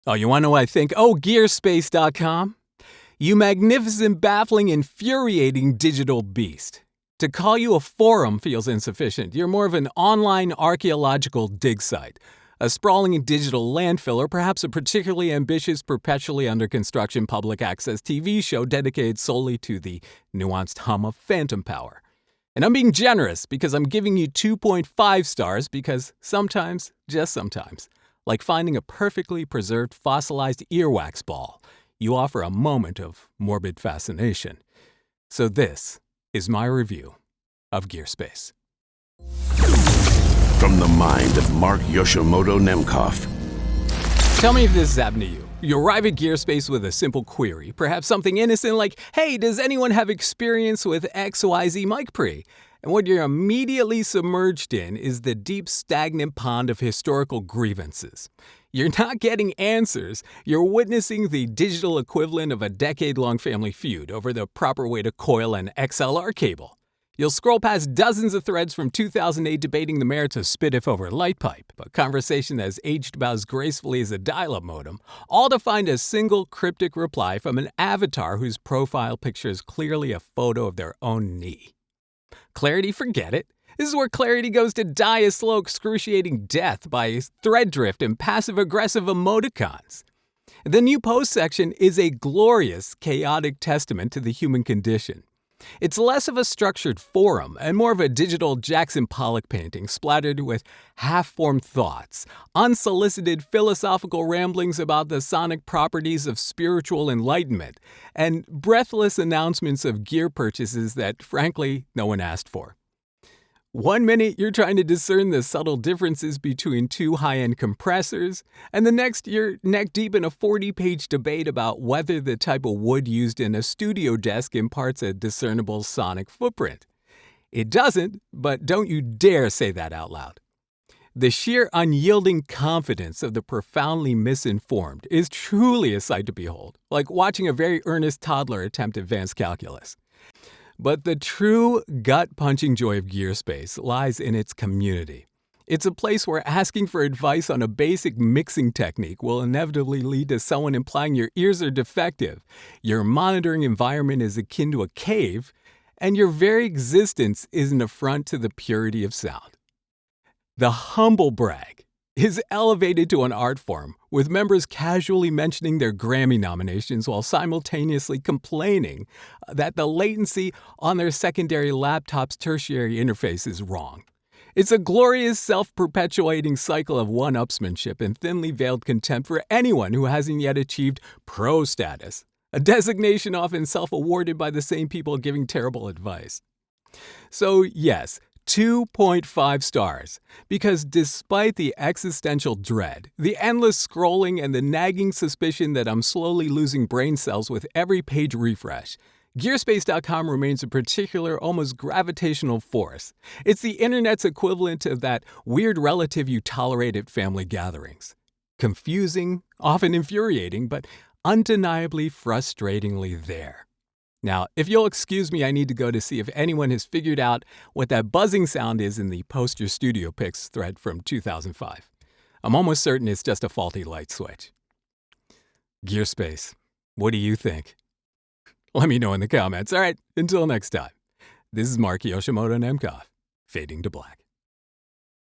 Oh, you want to know what I think? Oh, Gearspace.com. You magnificent, baffling, infuriating digital beast. To call you a forum feels insufficient. You're more of an online archaeological dig site, a sprawling digital landfill, or perhaps a particularly ambitious, perpetually under construction public access TV show dedicated solely to the nuanced hum of phantom power. And I'm being generous because I'm giving you 2.5 stars because sometimes, just sometimes, like finding a perfectly preserved fossilized earwax ball, you offer a moment of morbid fascination. So this is my review of Gearspace. From the mind of Mark Yoshimoto Nemkov. Tell me if this has happened to you. You arrive at Gearspace with a simple query, perhaps something innocent like, hey, does anyone have experience with XYZ mic pre? And what you're immediately submerged in is the deep, stagnant pond of historical grievances. You're not getting answers. You're witnessing the digital equivalent of a decade-long family feud over the proper way to coil an XLR cable. You'll scroll past dozens of threads from 2008 debating the merits of SPDIF over light pipe, a conversation that has aged about as gracefully as a dial-up modem, all to find a single cryptic reply from an avatar whose profile picture is clearly a photo of their own knee. Clarity, forget it. This is where clarity goes to die a slow, excruciating death by thread drift and passive-aggressive emoticons. The new post section is a glorious, chaotic testament to the human condition. It's less of a structured forum and more of a digital Jackson Pollock painting splattered with half-formed thoughts, unsolicited philosophical ramblings about the sonic properties of spiritual enlightenment, and breathless announcements of gear purchases that, frankly, no one asked for. 1 minute, you're trying to discern the subtle differences between two high-end compressors, and the next, you're neck-deep in a 40-page debate about whether the type of wood used in a studio desk imparts a discernible sonic footprint. It doesn't, but don't you dare say that out loud. The sheer unyielding confidence of the profoundly misinformed is truly a sight to behold, like watching a very earnest toddler attempt advanced calculus. But the true gut-punching joy of Gearspace lies in its community. It's a place where asking for advice on a basic mixing technique will inevitably lead to someone implying your ears are defective, your monitoring environment is akin to a cave, and your very existence is an affront to the purity of sound. The humble brag is elevated to an art form, with members casually mentioning their Grammy nominations while simultaneously complaining that the latency on their secondary laptop's tertiary interface is wrong. It's a glorious self-perpetuating cycle of one-upsmanship and thinly veiled contempt for anyone who hasn't yet achieved pro status, a designation often self-awarded by the same people giving terrible advice. So yes, 2.5 stars, because despite the existential dread, the endless scrolling, and the nagging suspicion that I'm slowly losing brain cells with every page refresh, Gearspace.com remains a particular, almost gravitational force. It's the internet's equivalent to that weird relative you tolerate at family gatherings. Confusing, often infuriating, but undeniably frustratingly there. Now, if you'll excuse me, I need to go to see if anyone has figured out what that buzzing sound is in the Post Your StudioBricks thread from 2005. I'm almost certain it's just a faulty light switch. Gearspace, what do you think? Let me know in the comments. All right, until next time. This is Mark Yoshimoto Nemkov, fading to black.